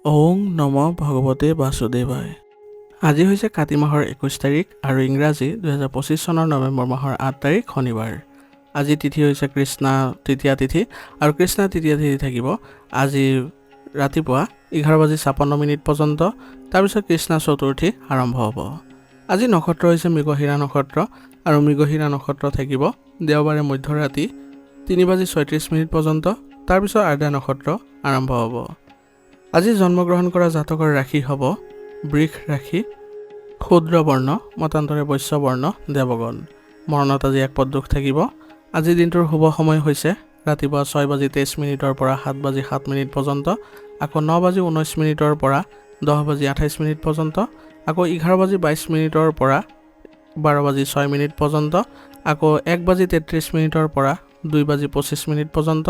ওং নম ভগৱতে বাসুদেৱায়। আজি হৈছে কাতি মাহৰ 21 তাৰিখ আৰু ইংৰাজী 2025 চনৰ নৱেম্বৰ মাহৰ 8 তাৰিখ শনিবাৰ। আজি তিথি হৈছে কৃষ্ণা তৃতীয়া তিথি আৰু কৃষ্ণা তৃতীয়া তিথি থাকিব আজি ৰাতিপুৱা 11:56 পৰ্যন্ত। তাৰপিছত কৃষ্ণা চতুৰ্থী আৰম্ভ হ'ব। আজি নক্ষত্ৰ হৈছে মৃগশিৰা নক্ষত্ৰ আৰু মৃগশিৰা নক্ষত্ৰ থাকিব দেওবাৰে মধ্যৰাতি 3:36 পৰ্যন্ত। তাৰপিছত আৰ্দা নক্ষত্ৰ আৰম্ভ হ'ব। আজি জন্মগ্ৰহণ কৰা জাতকৰ ৰাশি হ'ব বৃষ ৰাশি, ক্ষুদ্ৰ বৰ্ণ, মতান্তৰে বৈশ্য বৰ্ণ, দেৱগণ। মৰণত আজি এক পদ দুখ থাকিব। আজিৰ দিনটোৰ শুভ সময় হৈছে ৰাতিপুৱা 6:23 পৰা 7:07 পৰ্যন্ত, আকৌ 9:19 পৰা 10:28 পৰ্যন্ত, আকৌ 11:22 পৰা 12:06 পৰ্যন্ত, আকৌ 1:33 পৰা 2:25 পৰ্যন্ত,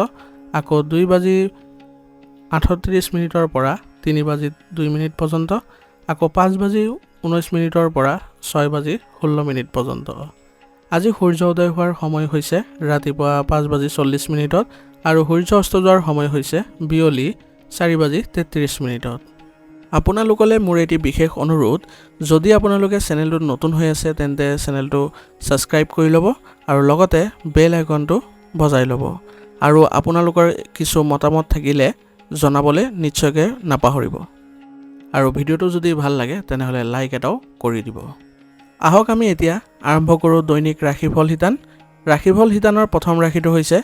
আকৌ 2:38 পৰা 3:02 পৰ্যন্ত, আকৌ 5:19 পৰা 6:16 পৰ্যন্ত। আজি সূৰ্য উদয় হোৱাৰ সময় হৈছে ৰাতিপুৱা 5:40 আৰু সূৰ্য অস্ত যোৱাৰ সময় হৈছে বিয়লি 4:33। আপোনালোকলৈ মোৰ এটি বিশেষ অনুৰোধ, যদি আপোনালোকে চেনেলটোত নতুন হৈ আছে তেন্তে চেনেলটো ছাবস্ক্ৰাইব কৰি ল'ব আৰু লগতে বেল আইকনটো বজাই ল'ব। আৰু আপোনালোকৰ কিছু মতামত থাকিলে জনাবলৈ নিশ্চয়কৈ নাপাহৰিব। আৰু ভিডিঅ'টো যদি ভাল লাগে তেনেহ'লে লাইক এটাও কৰি দিব। আহক আমি এতিয়া আৰম্ভ কৰোঁ দৈনিক ৰাশিফল শিতান। ৰাশিফল শিতানৰ প্ৰথম ৰাশিটো হৈছে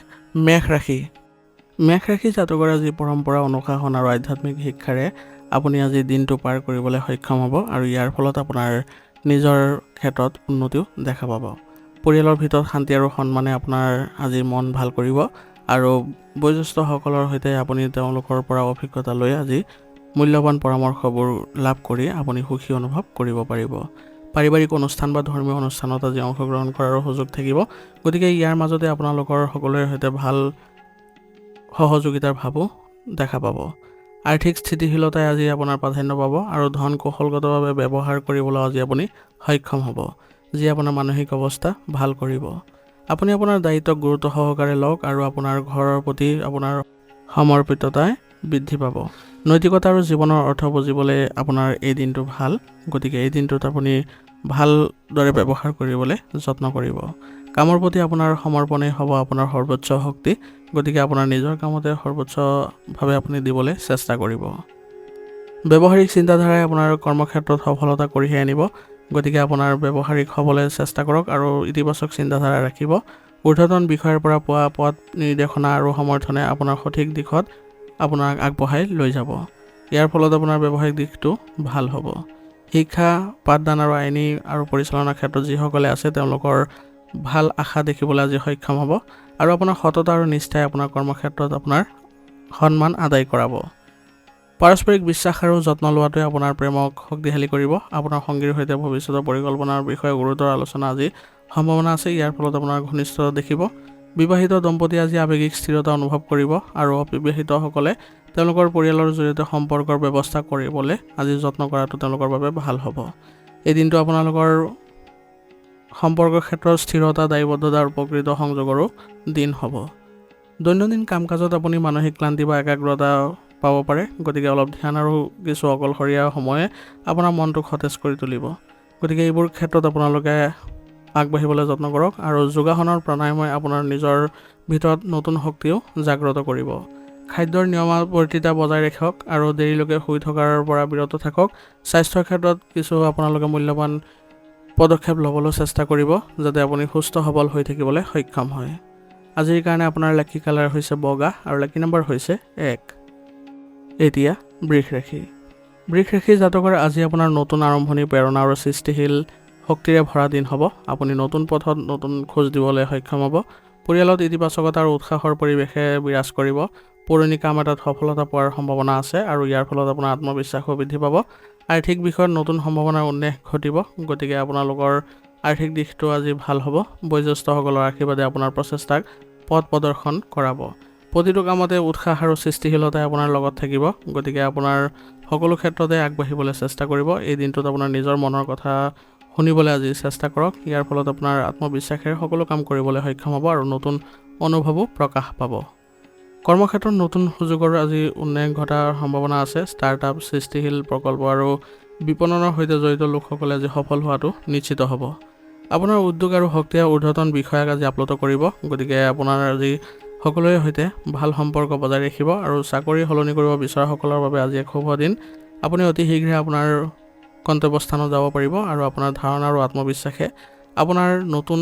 মেষ ৰাশি। মেষ ৰাশি জাতকৰ আজি পৰম্পৰা, অনুশাসন আৰু আধ্যাত্মিক শিক্ষাৰে আপুনি আজি দিনটো পাৰ কৰিবলৈ সক্ষম হ'ব আৰু ইয়াৰ ফলত আপোনাৰ নিজৰ ক্ষেত্ৰত উন্নতিও দেখা পাব। পৰিয়ালৰ ভিতৰত শান্তি আৰু সন্মানে আপোনাৰ আজি মন ভাল কৰিব আৰু বয়োজ্যেষ্ঠসকলৰ সৈতে আপুনি তেওঁলোকৰ পৰা অভিজ্ঞতা লৈ আজি মূল্যৱান পৰামৰ্শবোৰ লাভ কৰি আপুনি সুখী অনুভৱ কৰিব পাৰিব। পাৰিবাৰিক অনুষ্ঠান বা ধৰ্মীয় অনুষ্ঠানত আজি অংশগ্ৰহণ কৰাৰো সুযোগ থাকিব, গতিকে ইয়াৰ মাজতে আপোনালোকৰ সকলোৰে সৈতে ভাল সহযোগিতাৰ ভাৱো দেখা পাব। আৰ্থিক স্থিতিশীলতাই আজি আপোনাৰ প্ৰাধান্য পাব আৰু ধন কৌশলগতভাৱে ব্যৱহাৰ কৰিবলৈ আজি আপুনি সক্ষম হ'ব, যি আপোনাৰ মানসিক অৱস্থা ভাল কৰিব। আপুনি আপোনাৰ দায়িত্বক গুৰুত্ব সহকাৰে লওক আৰু আপোনাৰ ঘৰৰ প্ৰতি আপোনাৰ সমৰ্পিততাই বৃদ্ধি পাব। নৈতিকতা আৰু জীৱনৰ অৰ্থ বুজিবলৈ আপোনাৰ এই দিনটো ভাল, গতিকে এই দিনটোত আপুনি ভালদৰে ব্যৱহাৰ কৰিবলৈ যত্ন কৰিব। কামৰ প্ৰতি আপোনাৰ সমৰ্পণেই হ'ব আপোনাৰ সৰ্বোচ্চ শক্তি, গতিকে আপোনাৰ নিজৰ কামতে সৰ্বোচ্চভাৱে আপুনি দিবলৈ চেষ্টা কৰিব। ব্যৱহাৰিক চিন্তাধাৰাই আপোনাৰ কৰ্মক্ষেত্ৰত সফলতা কঢ়িয়াই আনিব, গতিকে আপোনাৰ ব্যৱহাৰিক হ'বলৈ চেষ্টা কৰক আৰু ইতিবাচক চিন্তাধাৰা ৰাখিব। ঊৰ্ধ্বতন বিষয়ৰ পৰা পোৱা পথ নিৰ্দেশনা আৰু সমৰ্থনে আপোনাৰ সঠিক দিশত আপোনাক আগবঢ়াই লৈ যাব। ইয়াৰ ফলত আপোনাৰ ব্যৱসায়িক দিশটো ভাল হ'ব। শিক্ষা, পাঠদান আৰু আইনী আৰু পৰিচালনাৰ ক্ষেত্ৰত যিসকলে আছে তেওঁলোকৰ ভাল আশা দেখিবলৈ আজি সক্ষম হ'ব আৰু আপোনাৰ সততা আৰু নিষ্ঠাই আপোনাৰ কৰ্মক্ষেত্ৰত আপোনাৰ সন্মান আদায় কৰাব। পাৰস্পৰিক বিশ্বাস আৰু যত্ন লোৱাটোৱে আপোনাৰ প্ৰেমক শক্তিশালী কৰিব। আপোনাৰ সংগীৰ সৈতে ভৱিষ্যতৰ পৰিকল্পনাৰ বিষয়ে গুৰুতৰ আলোচনা আজি সম্ভাৱনা আছে, ইয়াৰ ফলত আপোনাৰ ঘনিষ্ঠতা দেখিব। বিবাহিত দম্পতি আজি আৱেগিক স্থিৰতা অনুভৱ কৰিব আৰু অবিবাহিতসকলে তেওঁলোকৰ পৰিয়ালৰ জৰিয়তে সম্পৰ্কৰ ব্যৱস্থা কৰিবলৈ আজি যত্ন কৰাটো তেওঁলোকৰ বাবে ভাল হ'ব। এই দিনটো আপোনালোকৰ সম্পৰ্কৰ ক্ষেত্ৰত স্থিৰতা, দায়বদ্ধতা আৰু প্ৰকৃত সংযোগৰো দিন হ'ব। দৈনন্দিন কাম কাজত আপুনি মানসিক ক্লান্তি বা একাগ্ৰতা পাব পাৰে, গতিকে অলপ ধ্যান আৰু কিছু অকলশৰীয়া সময়ে আপোনাৰ মনটোক সতেজ কৰি তুলিব। গতিকে এইবোৰ ক্ষেত্ৰত আপোনালোকে আগবাঢ়িবলৈ যত্ন কৰক আৰু যোগাসনৰ প্ৰাণায়ামে আপোনাৰ নিজৰ ভিতৰত নতুন শক্তিও জাগ্ৰত কৰিব। খাদ্যৰ নিয়মাৱৰ্তিতা বজাই ৰাখক আৰু দেৰিলৈকে শুই থকাৰ পৰা বিৰত থাকক। স্বাস্থ্যৰ ক্ষেত্ৰত কিছু আপোনালোকে মূল্যৱান পদক্ষেপ ল'বলৈ চেষ্টা কৰিব, যাতে আপুনি সুস্থ সবল হৈ থাকিবলৈ সক্ষম হয়। আজিৰ কাৰণে আপোনাৰ লাকি কালাৰ হৈছে বগা আৰু লাকি নম্বৰ হৈছে 1। এতিয়া বৃষ ৰাশি। বৃষ ৰাশি জাতকৰ আজি আপোনাৰ নতুন আৰম্ভণি, প্ৰেৰণা আৰু সৃষ্টিশীল শক্তিৰে ভৰা দিন হ'ব। আপুনি নতুন পথত নতুন খোজ দিবলৈ সক্ষম হ'ব। পৰিয়ালত ইতিবাচকতা আৰু উৎসাহৰ পৰিৱেশে বিৰাজ কৰিব। পুৰণি কাম এটাত সফলতা পোৱাৰ সম্ভাৱনা আছে আৰু ইয়াৰ ফলত আপোনাৰ আত্মবিশ্বাসো বৃদ্ধি পাব। আৰ্থিক বিষয়ত নতুন সম্ভাৱনাৰ উন্মেষ ঘটিব, গতিকে আপোনালোকৰ আৰ্থিক দিশটো আজি ভাল হ'ব। বয়োজ্যেষ্ঠসকলৰ আশীৰ্বাদে আপোনাৰ প্ৰচেষ্টাক পথ প্ৰদৰ্শন কৰাব। প্ৰতিটো কামতে উৎসাহ আৰু সৃষ্টিশীলতাই আপোনাৰ লগত থাকিব, গতিকে আপোনাৰ সকলো ক্ষেত্ৰতে আগবাঢ়িবলৈ চেষ্টা কৰিব। এই দিনটোত আপোনাৰ নিজৰ মনৰ কথা শুনিবলৈ আজি চেষ্টা কৰক। ইয়াৰ ফলত আপোনাৰ আত্মবিশ্বাসেৰে সকলো কাম কৰিবলৈ সক্ষম হ'ব আৰু নতুন অনুভৱো প্ৰকাশ পাব। কৰ্মক্ষেত্ৰত নতুন সুযোগৰ আজি উন্নয়ন ঘটাৰ সম্ভাৱনা আছে। ষ্টাৰ্টআপ, সৃষ্টিশীল প্ৰকল্প আৰু বিপণনৰ সৈতে জড়িত লোকসকলে আজি সফল হোৱাটো নিশ্চিত হ'ব। আপোনাৰ উদ্যোগ আৰু শক্তিয়ে ঊৰ্ধ্বতন বিষয়াক আজি আপ্লুত কৰিব। গতিকে আপোনাৰ আজি সকলোৰে সৈতে ভাল সম্পৰ্ক বজাই ৰাখিব আৰু চাকৰি সলনি কৰিব বিচৰাসকলৰ বাবে আজি এক শুভ দিন। আপুনি অতি শীঘ্ৰে আপোনাৰ গন্তব্যস্থানত যাব পাৰিব আৰু আপোনাৰ ধাৰণা আৰু আত্মবিশ্বাসে আপোনাৰ নতুন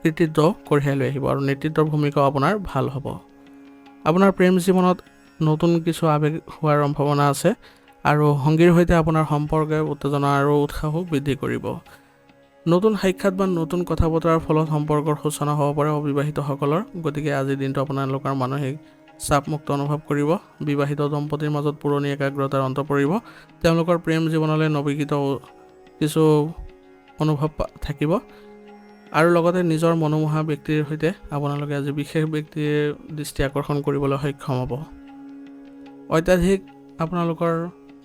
কৃতিত্ব কঢ়িয়াই লৈ আহিব আৰু নেতৃত্বৰ ভূমিকাও আপোনাৰ ভাল হ'ব। আপোনাৰ প্ৰেম জীৱনত নতুন কিছু আৱেগ হোৱাৰ সম্ভাৱনা আছে আৰু সংগীৰ সৈতে আপোনাৰ সম্পৰ্কে উত্তেজনা আৰু উৎসাহো বৃদ্ধি কৰিব। নতুন সাক্ষাৎ বা নতুন কথা বতৰাৰ ফলত সম্পৰ্কৰ সূচনা হ'ব পাৰে অবিবাহিতসকলৰ। গতিকে আজিৰ দিনটো আপোনালোকৰ মানসিক চাপমুক্ত অনুভৱ কৰিব। বিবাহিত দম্পতীৰ মাজত পুৰণি একাগ্ৰতাৰ অন্ত পৰিব। তেওঁলোকৰ প্ৰেম জীৱনলৈ নৱীকৃত কিছু অনুভৱ থাকিব আৰু লগতে নিজৰ মনোমোহা ব্যক্তিৰ সৈতে আপোনালোকে আজি বিশেষ ব্যক্তিৰ দৃষ্টি আকৰ্ষণ কৰিবলৈ সক্ষম হ'ব। অত্যাধিক আপোনালোকৰ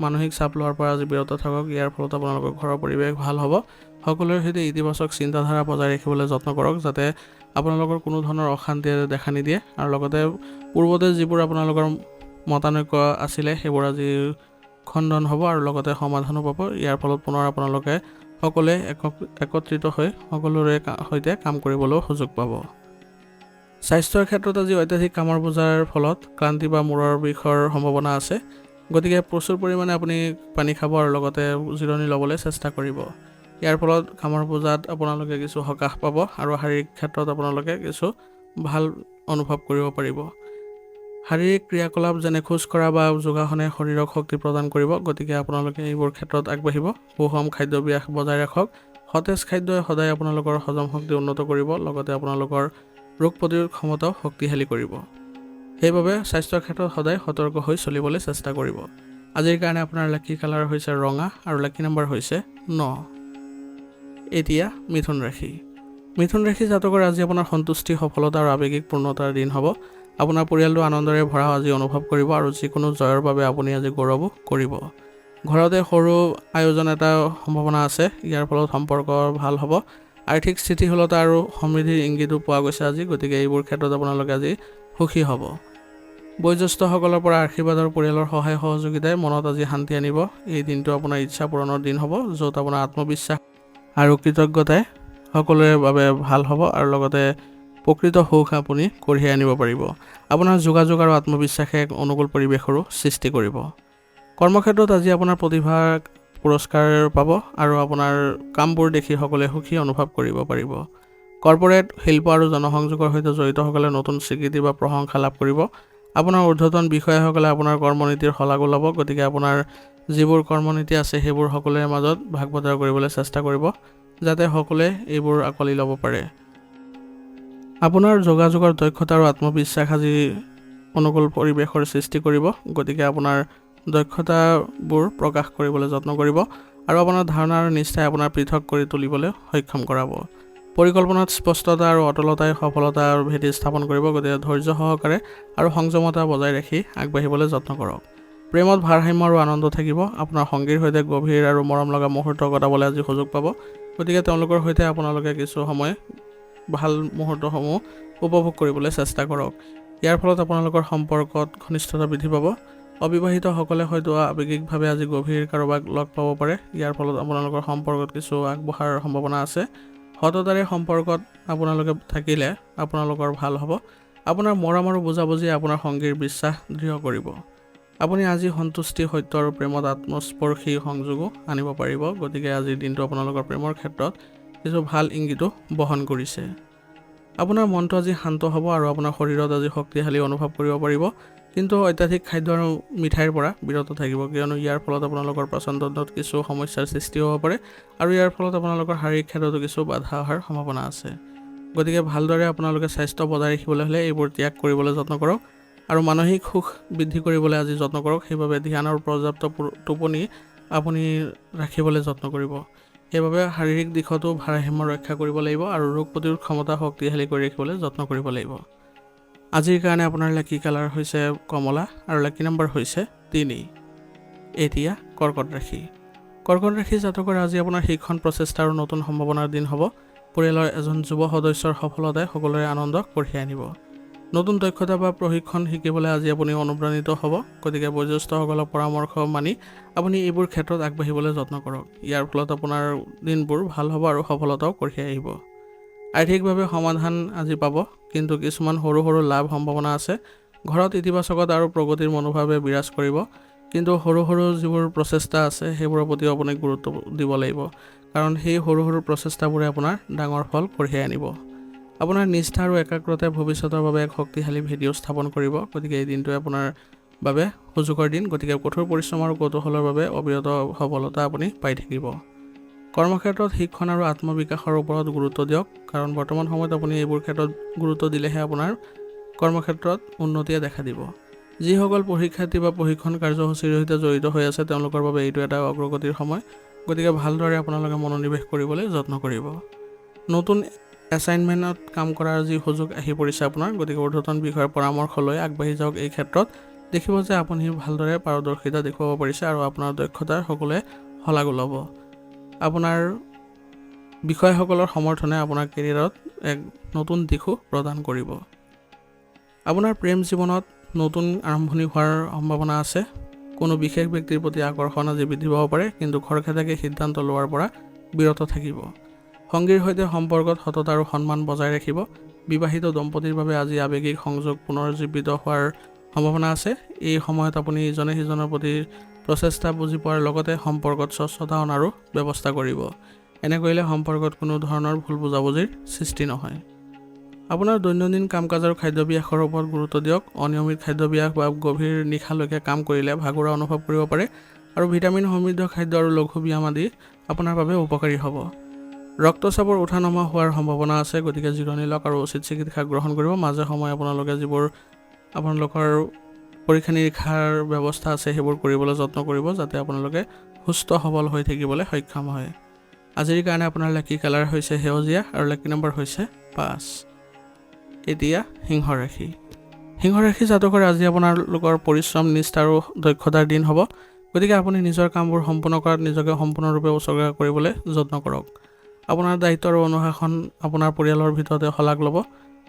মানসিক চাপ লোৱাৰ পৰা আজি বিৰত থাকক। ইয়াৰ ফলত আপোনালোকৰ ঘৰৰ পৰিৱেশ ভাল হ'ব। সকলোৰে সৈতে ইতিবাচক চিন্তাধাৰা বজাই ৰাখিবলৈ যত্ন কৰক, যাতে আপোনালোকৰ কোনো ধৰণৰ অশান্তিয়ে দেখা নিদিয়ে আৰু লগতে পূৰ্বতে যিবোৰ আপোনালোকৰ মতানৈক্য আছিলে সেইবোৰ আজি খণ্ডন হ'ব আৰু লগতে সমাধানো পাব। ইয়াৰ ফলত পুনৰ আপোনালোকে সকলোৱে একত্ৰিত হৈ সকলোৰে সৈতে কাম কৰিবলৈও সুযোগ পাব। স্বাস্থ্যৰ ক্ষেত্ৰত আজি অত্যাধিক কামৰ বোজাৰ ফলত ক্লান্তি বা মূৰৰ বিষৰ সম্ভাৱনা আছে। গতিকে প্ৰচুৰ পৰিমাণে আপুনি পানী খাব আৰু লগতে জিৰণি ল'বলৈ চেষ্টা কৰিব। ইয়াৰ ফলত কামৰ বোজাত আপোনালোকে কিছু সকাহ পাব আৰু শাৰীৰিক ক্ষেত্ৰত আপোনালোকে কিছু ভাল অনুভৱ কৰিব পাৰিব। শাৰীৰিক ক্ৰিয়াকলাপ যেনে খোজ কঢ়া বা যোগাসনে শৰীৰক শক্তি প্ৰদান কৰিব। গতিকে আপোনালোকে এইবোৰ ক্ষেত্ৰত আগবাঢ়িব। সুষম খাদ্যাভ্যাস বজাই ৰাখক। সতেজ খাদ্যই সদায় আপোনালোকৰ হজম শক্তি উন্নত কৰিব, লগতে আপোনালোকৰ ৰোগ প্ৰতিৰোধ ক্ষমতাও শক্তিশালী কৰিব। সেইবাবে স্বাস্থ্যৰ ক্ষেত্ৰত সদায় সতৰ্ক হৈ চলিবলৈ চেষ্টা কৰিব। আজিৰ কাৰণে আপোনাৰ লাকি কালাৰ হৈছে ৰঙা আৰু লাকি নম্বৰ হৈছে 9। এতিয়া মিথুন ৰাশি। মিথুন ৰাশি জাতকৰ আজি আপোনাৰ সন্তুষ্টি, সফলতা আৰু আৱেগিক পূৰ্ণতাৰ দিন হ'ব। আপোনাৰ পৰিয়ালটো আনন্দৰে ভৰা আজি অনুভৱ কৰিব আৰু যিকোনো জয়ৰ বাবে আপুনি আজি গৌৰৱো কৰিব। ঘৰতে সৰু আয়োজন এটা সম্ভাৱনা আছে। ইয়াৰ ফলত সম্পৰ্ক ভাল হ'ব। আৰ্থিক স্থিতিশীলতা আৰু সমৃদ্ধিৰ ইংগিতো পোৱা গৈছে আজি। গতিকে এইবোৰ ক্ষেত্ৰত আপোনালোকে আজি সুখী হ'ব। বয়োজ্যেষ্ঠসকলৰ পৰা আশীৰ্বাদ আৰু পৰিয়ালৰ সহায় সহযোগিতাই মনত আজি শান্তি আনিব। এই দিনটো আপোনাৰ ইচ্ছা পূৰণৰ দিন হ'ব, য'ত আপোনাৰ আত্মবিশ্বাস আৰু কৃতজ্ঞতাই সকলোৰে বাবে ভাল হ'ব আৰু লগতে প্ৰকৃত সুখ আপুনি কঢ়িয়াই আনিব পাৰিব। আপোনাৰ যোগাযোগ আৰু আত্মবিশ্বাসে এক অনুকূল পৰিৱেশৰো সৃষ্টি কৰিব। কৰ্মক্ষেত্ৰত আজি আপোনাৰ প্ৰতিভাক পুৰস্কাৰ পাব আৰু আপোনাৰ কামবোৰ দেখি সকলোৱে সুখী অনুভৱ কৰিব পাৰিব। কৰ্পৰেট, শিল্প আৰু জনসংযোগৰ সৈতে জড়িতসকলে নতুন স্বীকৃতি বা প্ৰশংসা লাভ কৰিব। আপোনাৰ ঊৰ্ধ্বতন বিষয়াসকলে আপোনাৰ কৰ্মনীতিৰ শলাগো ল'ব। গতিকে আপোনাৰ যিবোৰ কৰ্মনীতি আছে সেইবোৰ সকলোৰে মাজত ভাগ বতৰা কৰিবলৈ চেষ্টা কৰিব, যাতে সকলোৱে এইবোৰ আঁকোৱালি ল'ব পাৰে। আপোনাৰ যোগাযোগৰ দক্ষতা আৰু আত্মবিশ্বাস আজি অনুকূল পৰিৱেশৰ সৃষ্টি কৰিব। গতিকে আপোনাৰ দক্ষতাবোৰ প্ৰকাশ কৰিবলৈ যত্ন কৰিব আৰু আপোনাৰ ধাৰণা আৰু নিষ্ঠাই আপোনাৰ পৃথক কৰি তুলিবলৈ সক্ষম কৰাব। পৰিকল্পনাত স্পষ্টতা আৰু অটলতাই সফলতাৰ ভেটি স্থাপন কৰিব। গতিকে ধৈৰ্য সহকাৰে আৰু সংযমতা বজাই ৰাখি আগবাঢ়িবলৈ যত্ন কৰক। প্ৰেমত ভাৰসাম্য আৰু আনন্দ থাকিব। আপোনাৰ সংগীৰ সৈতে গভীৰ আৰু মৰম লগা মুহূৰ্ত কটাবলৈ আজি সুযোগ পাব। গতিকে তেওঁলোকৰ সৈতে আপোনালোকে কিছু সময় ভাল মুহূৰ্তসমূহ উপভোগ কৰিবলৈ চেষ্টা কৰক। ইয়াৰ ফলত আপোনালোকৰ সম্পৰ্কত ঘনিষ্ঠতা বৃদ্ধি পাব। অবিবাহিতসকলে হয়তো আৱেগিকভাৱে আজি গভীৰ কাৰোবাক লগ পাব পাৰে। ইয়াৰ ফলত আপোনালোকৰ সম্পৰ্কত কিছু আগবঢ়াৰ সম্ভাৱনা আছে। সততাৰে সম্পৰ্কত আপোনালোকে থাকিলে আপোনালোকৰ ভাল হ'ব। আপোনাৰ মৰম আৰু বুজাবুজি আপোনাৰ সংগীৰ বিশ্বাস দৃঢ় কৰিব। আপুনি আজি সন্তুষ্টি, সত্য আৰু প্ৰেমত আত্মস্পৰ্শী সংযোগো আনিব পাৰিব। গতিকে আজিৰ দিনটো আপোনালোকৰ প্ৰেমৰ ক্ষেত্ৰত কিছু ভাল ইংগিতো বহন কৰিছে। আপোনাৰ মনটো আজি শান্ত হ'ব আৰু আপোনাৰ শৰীৰত আজি শক্তিশালী অনুভৱ কৰিব পাৰিব। কিন্তু অত্যাধিক খাদ্য আৰু মিঠাইৰ পৰা বিৰত থাকিব, কিয়নো ইয়াৰ ফলত আপোনালোকৰ পাচনতন্ত্ৰত কিছু সমস্যাৰ সৃষ্টি হ'ব পাৰে আৰু ইয়াৰ ফলত আপোনালোকৰ শাৰীৰিক ক্ষেত্ৰতো কিছু বাধা অহাৰ সম্ভাৱনা আছে। গতিকে ভালদৰে আপোনালোকে স্বাস্থ্য বজাই ৰাখিবলৈ হ'লে এইবোৰ ত্যাগ কৰিবলৈ যত্ন কৰক আৰু মানসিক সুখ বৃদ্ধি কৰিবলৈ আজি যত্ন কৰক। সেইবাবে ধ্যান আৰু পৰ্যাপ্ত টোপনি আপুনি ৰাখিবলৈ যত্ন কৰিব। সেইবাবে শাৰীৰিক দিশতো ভাৰসাম্য ৰক্ষা কৰিব লাগিব আৰু ৰোগ প্ৰতিৰোধ ক্ষমতা শক্তিশালী কৰি ৰাখিবলৈ যত্ন কৰিব লাগিব। আজিৰ কাৰণে আপোনাৰ লাকি কালাৰ হৈছে কমলা আৰু লাকি নম্বৰ হৈছে 3। এতিয়া কৰ্কট ৰাশি। কৰ্কট ৰাশি জাতকৰ আজি আপোনাৰ শিক্ষণ প্ৰচেষ্টা আৰু নতুন সম্ভাৱনাৰ দিন হ'ব। পৰিয়ালৰ এজন যুৱ সদস্যৰ সফলতাই সকলোৰে আনন্দ কঢ়িয়াই আনিব। নতুন দক্ষতা বা প্ৰশিক্ষণ শিকিবলৈ আজি আপুনি অনুপ্ৰাণিত হ'ব। গতিকে বয়োজ্যেষ্ঠসকলৰ পৰামৰ্শ মানি আপুনি এইবোৰ ক্ষেত্ৰত আগবাঢ়িবলৈ যত্ন কৰক। ইয়াৰ ফলত আপোনাৰ দিনবোৰ ভাল হ'ব আৰু সফলতাও কঢ়িয়াই আহিব। আৰ্থিকভাৱে সমাধান আজি পাব, কিন্তু কিছুমান সৰু সৰু লাভ সম্ভাৱনা আছে। ঘৰত ইতিবাচকতা আৰু প্ৰগতিৰ মনোভাৱে বিৰাজ কৰিব, কিন্তু সৰু সৰু যিবোৰ প্ৰচেষ্টা আছে সেইবোৰৰ প্ৰতিও আপুনি গুৰুত্ব দিব লাগিব, কাৰণ সেই সৰু সৰু প্ৰচেষ্টাবোৰে আপোনাৰ ডাঙৰ ফল কঢ়িয়াই আনিব। আপোনাৰ নিষ্ঠা আৰু একাগ্ৰতাই ভৱিষ্যতৰ বাবে এক শক্তিশালী ভেটিও স্থাপন কৰিব। গতিকে এই দিনটোৱে আপোনাৰ বাবে সুযোগৰ দিন। গতিকে কঠোৰ পৰিশ্ৰম আৰু কৌতূহলৰ বাবে অবিৰত সফলতা আপুনি পাই থাকিব। কৰ্মক্ষেত্ৰত শিক্ষণ আৰু আত্মবিকাশৰ ওপৰত গুৰুত্ব দিয়ক, কাৰণ বৰ্তমান সময়ত আপুনি এইবোৰ ক্ষেত্ৰত গুৰুত্ব দিলেহে আপোনাৰ কৰ্মক্ষেত্ৰত উন্নতিয়ে দেখা দিব। যিসকল পৰীক্ষাৰ্থী বা প্ৰশিক্ষণ কাৰ্যসূচীৰ সৈতে জড়িত হৈ আছে তেওঁলোকৰ বাবে এইটো এটা অগ্ৰগতিৰ সময়। গতিকে ভালদৰে আপোনালোকে মনোনিৱেশ কৰিবলৈ যত্ন কৰিব। নতুন এছাইনমেণ্টত কাম কৰাৰ যি সুযোগ আহি পৰিছে আপোনাৰ, গতিকে ঊৰ্ধ্বতন বিষয়ৰ পৰামৰ্শ লৈ আগবাঢ়ি যাওক। এই ক্ষেত্ৰত দেখিব যে আপুনি ভালদৰে পাৰদৰ্শিতা দেখুৱাব পাৰিছে আৰু আপোনাৰ দক্ষতাৰ সকলোৱে শলাগ ল'ব। আপোনাৰ বিষয়াসকলৰ সমৰ্থনে আপোনাৰ কেৰিয়াৰত এক নতুন দিশো প্ৰদান কৰিব। আপোনাৰ প্ৰেম জীৱনত নতুন আৰম্ভণি হোৱাৰ সম্ভাৱনা আছে। কোনো বিশেষ ব্যক্তিৰ প্ৰতি আকৰ্ষণ আজি বৃদ্ধি পাব পাৰে, কিন্তু খৰখেদাকে সিদ্ধান্ত লোৱাৰ পৰা বিৰত থাকিব। সংগীৰ সৈতে সম্পৰ্কত সততা আৰু সন্মান বজাই ৰাখিব। বিবাহিত দম্পতীৰ বাবে আজি আৱেগিক সংযোগ পুনৰুজ্জীৱিত হোৱাৰ সম্ভাৱনা আছে। এই সময়ত আপুনি ইজনে সিজনৰ প্ৰতি প্ৰচেষ্টা বুজি পোৱাৰ লগতে সম্পৰ্কত স্বচ্ছতা অনাৰো ব্যৱস্থা কৰিব। এনে কৰিলে সম্পৰ্কত কোনো ধৰণৰ ভুল বুজাবুজিৰ সৃষ্টি নহয়। আপোনাৰ দৈনন্দিন কাম কাজ আৰু খাদ্যাভ্যাসৰ ওপৰত গুৰুত্ব দিয়ক। অনিয়মিত খাদ্যাভ্যাস বা গভীৰ নিশালৈকে কাম কৰিলে ভাগৰুৱা অনুভৱ কৰিব পাৰে, আৰু ভিটামিন সমৃদ্ধ খাদ্য আৰু লঘু ব্যায়াম আদি আপোনাৰ বাবে উপকাৰী হ'ব। ৰক্তচাপৰ উঠা নমা হোৱাৰ সম্ভাৱনা আছে, গতিকে জিৰণি লওক আৰু উচিত চিকিৎসা গ্ৰহণ কৰিব। মাজে সময়ে আপোনালোকে যিবোৰ আপোনালোকৰ পৰীক্ষা নিৰীক্ষাৰ ব্যৱস্থা আছে সেইবোৰ কৰিবলৈ যত্ন কৰিব, যাতে আপোনালোকে সুস্থ সবল হৈ থাকিবলৈ সক্ষম হয়। আজিৰ কাৰণে আপোনাৰ লাকি কালাৰ হৈছে সেউজীয়া আৰু লাকি নম্বৰ হৈছে 5। এতিয়া সিংহ ৰাশি। সিংহ ৰাশি জাতকৰ আজি আপোনালোকৰ পৰিশ্ৰম, নিষ্ঠা আৰু দক্ষতাৰ দিন হ'ব। গতিকে আপুনি নিজৰ কামবোৰ সম্পূৰ্ণ কৰাত নিজকে সম্পূৰ্ণৰূপে উচৰ্গা কৰিবলৈ যত্ন কৰক। আপোনাৰ দায়িত্ব আৰু অনুশাসন আপোনাৰ পৰিয়ালৰ ভিতৰতে শলাগ ল'ব।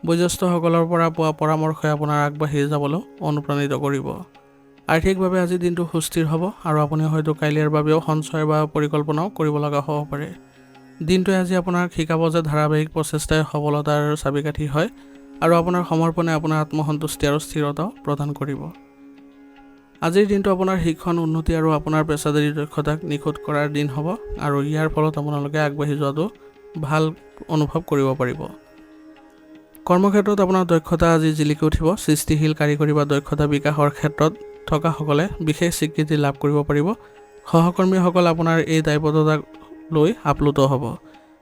বয়োজ্যেষ্ঠসকলৰ পৰা পোৱা পৰামৰ্শই আপোনাৰ আগবাঢ়ি যাবলৈ অনুপ্ৰাণিত কৰিব। আৰ্থিকভাৱে আজি দিনটো সুস্থিৰ হ'ব, আৰু আপুনি হয়তো কাইলৈৰ বাবেও সঞ্চয় বা পৰিকল্পনাও কৰিব লগা হ'ব পাৰে। দিনটোৱে আজি আপোনাক শিকাব যে ধাৰাবাহিক প্ৰচেষ্টাই সফলতাৰ চাবিকাঠি হয়, আৰু আপোনাৰ সমৰ্পণে আপোনাৰ আত্মসন্তুষ্টি আৰু স্থিৰতাও প্ৰদান কৰিব। আজিৰ দিনটো আপোনাৰ শিক্ষণ, উন্নতি আৰু আপোনাৰ পেছাদাৰী দক্ষতাক নিখুঁত কৰাৰ দিন হ'ব, আৰু ইয়াৰ ফলত আপোনালোকে আগবাঢ়ি যোৱাটো ভাল অনুভৱ কৰিব পাৰিব। কৰ্মক্ষেত্ৰত আপোনাৰ দক্ষতা আজি জিলিকি উঠিব। সৃষ্টিশীল কাৰিকৰী বা দক্ষতা বিকাশৰ ক্ষেত্ৰত থকাসকলে বিশেষ স্বীকৃতি লাভ কৰিব পাৰিব। সহকৰ্মীসকল আপোনাৰ এই দায়বদ্ধতাক লৈ আপ্লুত হ'ব।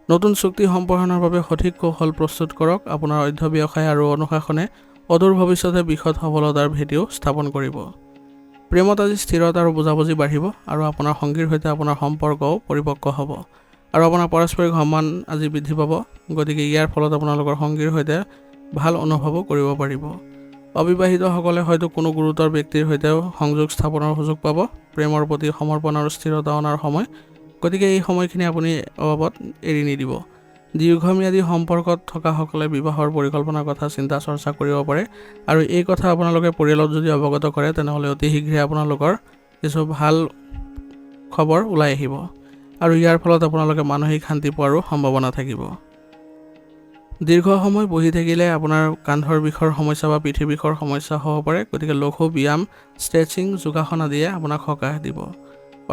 নতুন চুক্তি সম্প্ৰসাৰণৰ বাবে সঠিক কৌশল প্ৰস্তুত কৰক। আপোনাৰ অধ্যৱসায় আৰু অনুশাসনে অদূৰ ভৱিষ্যতে বিশদ সফলতাৰ ভেটিও স্থাপন কৰিব। প্ৰেমত আজি স্থিৰতা আৰু বুজাবুজি বাঢ়িব, আৰু আপোনাৰ সংগীৰ সৈতে আপোনাৰ সম্পৰ্কও পৰিপক্ক হ'ব, আৰু আপোনাৰ পাৰস্পৰিক সন্মান আজি বৃদ্ধি পাব। গতিকে ইয়াৰ ফলত আপোনালোকৰ সংগীৰ সৈতে ভাল অনুভৱো কৰিব পাৰিব। অবিবাহিতসকলে হয়তো কোনো গুৰুতৰ ব্যক্তিৰ সৈতেও সংযোগ স্থাপনৰ সুযোগ পাব। প্ৰেমৰ প্ৰতি সমৰ্পণ আৰু স্থিৰতা অনাৰ সময়। গতিকে এই সময়খিনি আপুনি অবাবত এৰি নিদিব। দীৰ্ঘম্যাদী সম্পৰ্কত থকাসকলে বিবাহৰ পৰিকল্পনাৰ কথা চিন্তা চৰ্চা কৰিব পাৰে, আৰু এই কথা আপোনালোকে পৰিয়ালত যদি অৱগত কৰে তেনেহ'লে অতি শীঘ্ৰে আপোনালোকৰ কিছু ভাল খবৰ ওলাই আহিব, আৰু ইয়াৰ ফলত আপোনালোকে মানসিক শান্তি পোৱাৰো সম্ভাৱনা থাকিব। দীৰ্ঘ সময় বহি থাকিলে আপোনাৰ কান্ধৰ বিষৰ সমস্যা বা পিঠিৰ বিষৰ সমস্যা হ'ব পাৰে। গতিকে লঘু ব্যায়াম, ষ্ট্ৰেচিং, যোগাসন আদিয়ে আপোনাক সকাহ দিব।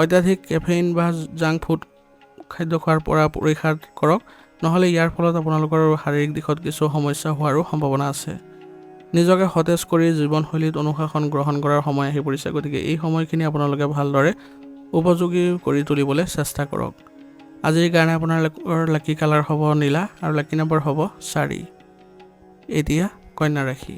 অত্যাধিক কেফেইন বা জাংক ফুড খাদ্য খোৱাৰ পৰা পৰিহাৰ কৰক, নহ'লে ইয়াৰ ফলত আপোনালোকৰ শাৰীৰিক দিশত কিছু সমস্যা হোৱাৰো সম্ভাৱনা আছে। নিজকে সতেজ কৰি জীৱনশৈলীত অনুশাসন গ্ৰহণ কৰাৰ সময় আহি পৰিছে। গতিকে এই সময়খিনি আপোনালোকে ভালদৰে উপযোগী কৰি তুলিবলৈ চেষ্টা কৰক। আজিৰ কাৰণে আপোনালোকৰ লাকি কালাৰ হ'ব নীলা আৰু লাকি নম্বৰ হ'ব 4। এতিয়া কন্যা ৰাশি।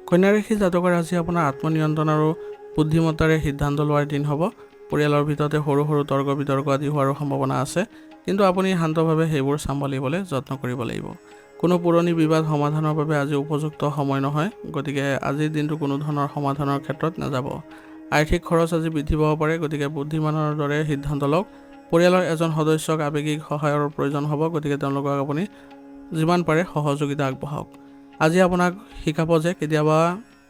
কন্যা ৰাশি জাতকৰ আজি আপোনাৰ আত্মনিয়ন্ত্ৰণ আৰু বুদ্ধিমত্তাৰে সিদ্ধান্ত লোৱাৰ দিন হ'ব। পৰিয়ালৰ ভিতৰতে সৰু সৰু তৰ্ক বিতৰ্ক আদি হোৱাৰো সম্ভাৱনা আছে, কিন্তু আপুনি শান্তভাৱে সেইবোৰ চম্ভালিবলৈ যত্ন কৰিব লাগিব। কোনো পুৰণি বিবাদ সমাধানৰ বাবে আজি উপযুক্ত সময় নহয়। গতিকে আজিৰ দিনটো কোনো ধৰণৰ সমাধানৰ ক্ষেত্ৰত নাযাব। আৰ্থিক খৰচ আজি বৃদ্ধি পাব পাৰে। গতিকে বুদ্ধিমানৰ দৰে সিদ্ধান্ত লওক। পৰিয়ালৰ এজন সদস্যক আৱেগিক সহায়ৰ প্ৰয়োজন হ'ব। গতিকে তেওঁলোকক আপুনি যিমান পাৰে সহযোগিতা আগবঢ়াওক। আজি আপোনাক শিকাব যে কেতিয়াবা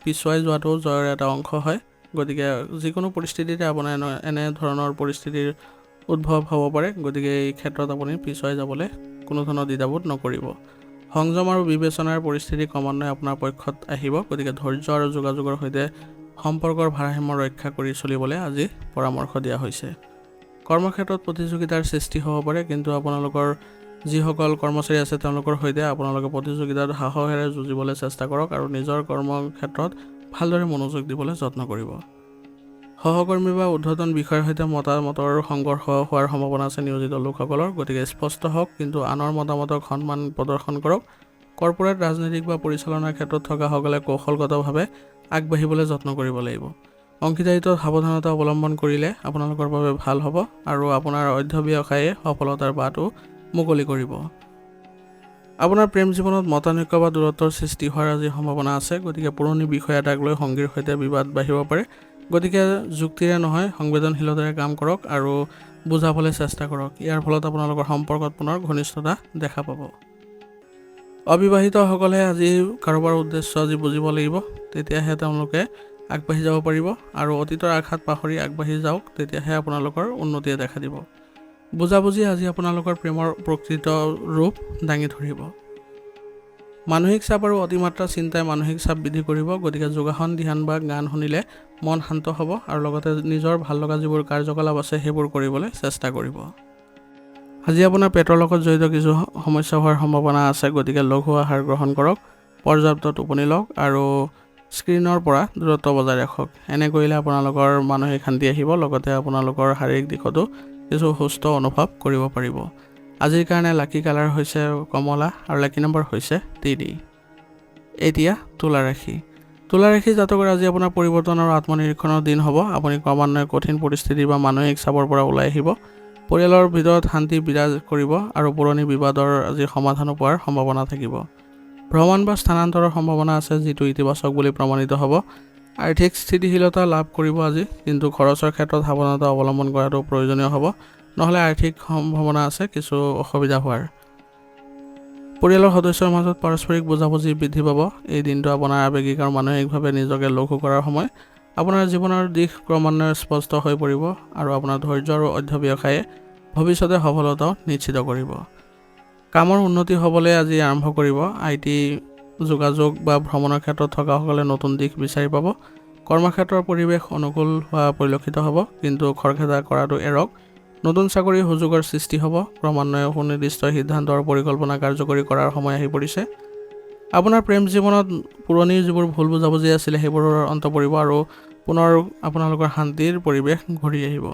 পিছুৱাই যোৱাটো জয়ৰ এটা অংশ হয়। গতিকে যিকোনো পৰিস্থিতিতে আপোনাৰ এনে ধৰণৰ পৰিস্থিতিৰ উদ্ভৱ হ'ব পাৰে। গতিকে এই ক্ষেত্ৰত আপুনি পিছুৱাই যাবলৈ কোনো ধৰণৰ দ্বিধাবোধ নকৰিব। সংযম আৰু বিবেচনাৰ পৰিস্থিতি ক্ৰমান্বয়ে আপোনাৰ পক্ষত আহিব। গতিকে ধৈৰ্য আৰু যোগাযোগৰ সৈতে সম্পৰ্কৰ ভাৰসাম্য ৰক্ষা কৰি চলিবলৈ আজি পৰামৰ্শ দিয়া হৈছে। কৰ্মক্ষেত্ৰত প্ৰতিযোগিতাৰ সৃষ্টি হ'ব পাৰে, কিন্তু আপোনালোকৰ যিসকল কৰ্মচাৰী আছে তেওঁলোকৰ সৈতে আপোনালোকে প্ৰতিযোগিতাত সাহসেৰে যুঁজিবলৈ চেষ্টা কৰক আৰু নিজৰ কৰ্মক্ষেত্ৰত ভালদৰে মনোযোগ দিবলৈ যত্ন কৰিব। সহকৰ্মী বা ঊৰ্ধ্বতন বিষয়াৰ সৈতে মতামতৰ সংঘৰ্ষ হোৱাৰ সম্ভাৱনা আছে নিয়োজিত লোকসকলৰ। গতিকে স্পষ্ট হওক, কিন্তু আনৰ মতামতক সন্মান প্ৰদৰ্শন কৰক। কৰ্পোৰেট, ৰাজনৈতিক বা পৰিচালনাৰ ক্ষেত্ৰত থকাসকলে কৌশলগতভাৱে আগবাঢ়িবলৈ যত্ন কৰিব লাগিব। অংশীদাৰিত্বত সাৱধানতা অৱলম্বন কৰিলে আপোনালোকৰ বাবে ভাল হ'ব আৰু আপোনাৰ অধ্যৱসায়ে সফলতাৰ বাটও মুকলি কৰিব। আপোনাৰ প্ৰেম জীৱনত মতানৈক্য বা দূৰত্বৰ সৃষ্টি হোৱাৰ আজি সম্ভাৱনা আছে। গতিকে পুৰণি বিষয় এটাক লৈ সংগীৰ সৈতে বিবাদ বাঢ়িব পাৰে। গতিকে যুক্তিৰে নহয়, সংবেদনশীলতাৰে কাম কৰক আৰু বুজাবলৈ চেষ্টা কৰক। ইয়াৰ ফলত আপোনালোকৰ সম্পৰ্কত পুনৰ ঘনিষ্ঠতা দেখা পাব। অবিবাহিতসকলে আজি কাৰোবাৰ উদ্দেশ্য আজি বুজিব লাগিব, তেতিয়াহে তেওঁলোকে আগবাঢ়ি যাব পাৰিব আৰু অতীতৰ আঘাত পাহৰি আগবাঢ়ি যাওক, তেতিয়াহে আপোনালোকৰ উন্নতিয়ে দেখা দিব। বুজাবুজি আজি আপোনালোকৰ প্ৰেমৰ প্ৰকৃত ৰূপ দাঙি ধৰিব। মানসিক চাপ আৰু অতিমাত্ৰা চিন্তাই মানসিক চাপ বৃদ্ধি কৰিব। গতিকে যোগাসন, ধ্যান বা গান শুনিলে মন শান্ত হ'ব আৰু লগতে নিজৰ ভাল লগা যিবোৰ কাৰ্যকলাপ আছে সেইবোৰ কৰিবলৈ চেষ্টা কৰিব। আজি আপোনাৰ পেটৰ লগত জড়িত কিছু সমস্যা হোৱাৰ সম্ভাৱনা আছে। গতিকে লঘু আহাৰ গ্ৰহণ কৰক, পৰ্যাপ্ত টোপনি লওক আৰু স্ক্ৰীনৰ পৰা দূৰত্ব বজাই ৰাখক। এনে কৰিলে আপোনালোকৰ মানসিক শান্তি আহিব, লগতে আপোনালোকৰ শাৰীৰিক দিশতো কিছু সুস্থ অনুভৱ কৰিব পাৰিব। আজিৰ কাৰণে লাকি কালাৰ হৈছে কমলা আৰু লাকি নম্বৰ হৈছে 3। এতিয়া তুলা ৰাশি। তুলা ৰাশি জাতকৰ আজি আপোনাৰ পৰিৱৰ্তন আৰু আত্মনিৰীক্ষণৰ দিন হ'ব। আপুনি ক্ৰমান্বয়ে কঠিন পৰিস্থিতি বা মানসিক চাপৰ পৰা ওলাই আহিব। পৰিয়ালৰ ভিতৰত শান্তি বিৰাজ কৰিব আৰু পুৰণি বিবাদৰ আজি সমাধানো পোৱাৰ সম্ভাৱনা থাকিব। ভ্ৰমণ বা স্থানান্তৰৰ সম্ভাৱনা আছে, যিটো ইতিবাচক বুলি প্ৰমাণিত হ'ব। আৰ্থিক স্থিতিশীলতা লাভ কৰিব আজি, কিন্তু খৰচৰ ক্ষেত্ৰত সাৱধানতা অৱলম্বন কৰাটো প্ৰয়োজনীয় হ'ব, নহ'লে আৰ্থিক সম্ভাৱনা আছে কিছু অসুবিধা হোৱাৰ। পৰিয়ালৰ সদস্যৰ মাজত পাৰস্পৰিক বুজাবুজি বৃদ্ধি পাব। এই দিনটো আপোনাৰ আৱেগিক আৰু মানসিকভাৱে নিজকে লঘু কৰাৰ সময়। আপোনাৰ জীৱনৰ দিশ ক্ৰমান্বয়ে স্পষ্ট হৈ পৰিব আৰু আপোনাৰ ধৈৰ্য আৰু অধ্যৱসায়ে ভৱিষ্যতে সফলতাও নিশ্চিত কৰিব। কামৰ উন্নতি হ'বলৈ আজি আৰম্ভ কৰিব। IT, যোগাযোগ বা ভ্ৰমণৰ ক্ষেত্ৰত থকাসকলে নতুন দিশ বিচাৰি পাব। কৰ্মক্ষেত্ৰৰ পৰিৱেশ অনুকূল হোৱা পৰিলক্ষিত হ'ব, কিন্তু খৰখেদা কৰাটো এৰক। নতুন চাকৰিৰ সুযোগৰ সৃষ্টি হ'ব। ক্ৰমান্বয়ে সুনিৰ্দিষ্ট সিদ্ধান্ত আৰু পৰিকল্পনা কাৰ্যকৰী কৰাৰ সময় আহি পৰিছে। আপোনাৰ প্ৰেম জীৱনত পুৰণি যিবোৰ ভুল বুজাবুজি আছিলে সেইবোৰৰ অন্ত পৰিব আৰু পুনৰ আপোনালোকৰ শান্তিৰ পৰিৱেশ ঘূৰি আহিব।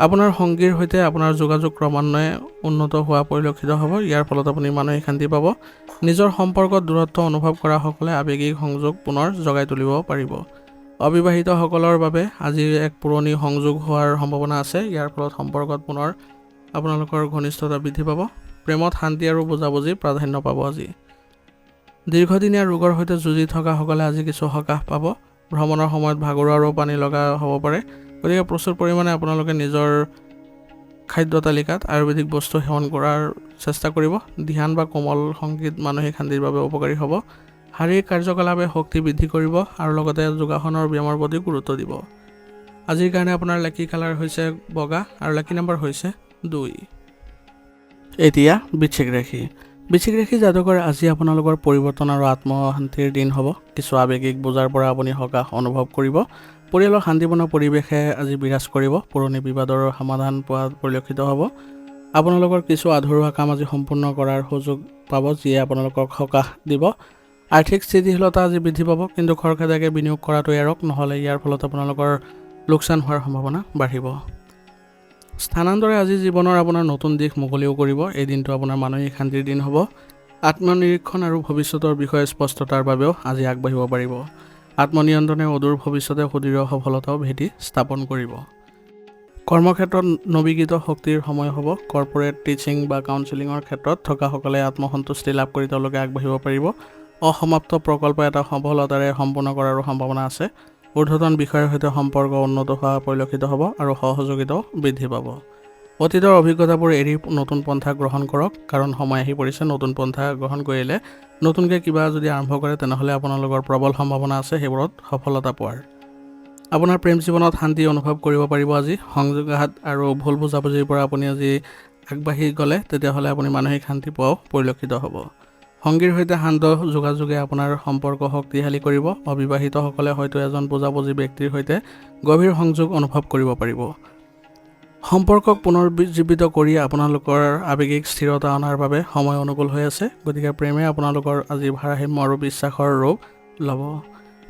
আপোনাৰ সংগীৰ সৈতে আপোনাৰ যোগাযোগ ক্ৰমান্বয়ে উন্নত হোৱা পৰিলক্ষিত হ'ব। ইয়াৰ ফলত আপুনি মানসিক শান্তি পাব। নিজৰ সম্পৰ্কত দূৰত্ব অনুভৱ কৰাসকলে আৱেগিক সংযোগ পুনৰ জগাই তুলিব পাৰিব। অবিবাহিতসকলৰ বাবে আজি এক পুৰণি সংযোগ হোৱাৰ সম্ভাৱনা আছে। ইয়াৰ ফলত সম্পৰ্কত পুনৰ আপোনালোকৰ ঘনিষ্ঠতা বৃদ্ধি পাব। প্ৰেমত শান্তি আৰু বুজাবুজি প্ৰাধান্য পাব আজি। দীৰ্ঘদিনীয়া ৰোগৰ সৈতে যুঁজি থকাসকলে আজি কিছু সকাহ পাব। ভ্ৰমণৰ সময়ত ভাগৰুৱা আৰু পানী লগা হ'ব পাৰে। গতিকে প্ৰচুৰ পৰিমাণে আপোনালোকে নিজৰ খাদ্য তালিকাত আয়ুৰ্বেদিক বস্তু সেৱন কৰাৰ চেষ্টা কৰিব। ধ্যান বা কোমল সংগীত মানসিক শান্তিৰ বাবে উপকাৰী হ'ব। শাৰীৰিক কাৰ্যকলাপে শক্তি বৃদ্ধি কৰিব আৰু লগতে যোগাসনৰ ব্যায়ামৰ প্ৰতি গুৰুত্ব দিব। আজিৰ কাৰণে আপোনাৰ লাকি কালাৰ হৈছে বগা আৰু লাকি নম্বৰ হৈছে 2। এতিয়া বৃশ্চিক ৰাশি। বৃশ্চিক ৰাশি জাতকৰ আজি আপোনালোকৰ পৰিৱৰ্তন আৰু আত্মশান্তিৰ দিন হ'ব। কিছু আৱেগিক বোজাৰ পৰা আপুনি সকাহ অনুভৱ কৰিব। পৰিয়ালৰ শান্তিপূৰ্ণ পৰিৱেশে আজি বিৰাজ কৰিব। পুৰণি বিবাদৰ সমাধান পোৱা পৰিলক্ষিত হ'ব। আপোনালোকৰ কিছু আধৰুৱা কাম আজি সম্পূৰ্ণ কৰাৰ সুযোগ পাব, যিয়ে আপোনালোকক সকাহ দিব। আৰ্থিক স্থিতিশীলতা আজি বৃদ্ধি পাব, কিন্তু খৰখেদাকৈ বিনিয়োগ কৰাটো এৰক, নহ'লে ইয়াৰ ফলত আপোনালোকৰ লোকচান হোৱাৰ সম্ভাৱনা বাঢ়িব। স্থানান্তৰে আজি জীৱনৰ আপোনাৰ নতুন দিশ মুকলিও কৰিব। এই দিনটো আপোনাৰ মানসিক শান্তিৰ দিন হ'ব। আত্মনিৰীক্ষণ আৰু ভৱিষ্যতৰ বিষয়ে স্পষ্টতাৰ বাবেও আজি আগবাঢ়িব পাৰিব। আত্মনিয়ন্ত্ৰণে অদূৰ ভৱিষ্যতে সুদৃঢ় সফলতাও ভেটি স্থাপন কৰিব। কৰ্মক্ষেত্ৰত নৱীকৃত শক্তিৰ সময় হ'ব। কৰ্পোৰেট, টিচিং বা কাউন্সেলিঙৰ ক্ষেত্ৰত থকাসকলে আত্মসন্তুষ্টি লাভ কৰি তেওঁলোকে আগবাঢ়িব পাৰিব। অসমাপ্ত প্ৰকল্প এটা সফলতাৰে সম্পূৰ্ণ কৰাৰো সম্ভাৱনা আছে। ঊৰ্ধ্বতন বিষয়াৰ সৈতে সম্পৰ্ক উন্নত হোৱা পৰিলক্ষিত হ'ব আৰু সহযোগিতাও বৃদ্ধি পাব। অতীতৰ অভিজ্ঞতাবোৰ এৰি নতুন পন্থা গ্ৰহণ কৰক, কাৰণ সময় আহি পৰিছে নতুন পন্থা গ্ৰহণ কৰিলে নতুনকৈ কিবা যদি আৰম্ভ কৰে তেনেহ'লে আপোনালোকৰ প্ৰবল সম্ভাৱনা আছে সেইবোৰত সফলতা পোৱাৰ। আপোনাৰ প্ৰেম জীৱনত শান্তি অনুভৱ কৰিব পাৰিব আজি। সংযোগঘাত আৰু ভুল বুজাবুজিৰ পৰা আপুনি আজি আগবাঢ়ি গ'লে তেতিয়াহ'লে আপুনি মানসিক শান্তি পোৱাও পৰিলক্ষিত হ'ব। সংগীৰ সৈতে শান্ত যোগাযোগে আপোনাৰ সম্পৰ্ক শক্তিশালী কৰিব। অবিবাহিতসকলে হয়তো এজন বুজাবুজি ব্যক্তিৰ সৈতে গভীৰ সংযোগ অনুভৱ কৰিব পাৰিব। সম্পৰ্কক পুনৰুজ্জীৱিত কৰি আপোনালোকৰ আৱেগিক স্থিৰতা অনাৰ বাবে সময় অনুকূল হৈ আছে। গতিকে প্ৰেমে আপোনালোকৰ আজি ভাৰসাম্য আৰু বিশ্বাসৰ ৰূপ ল'ব।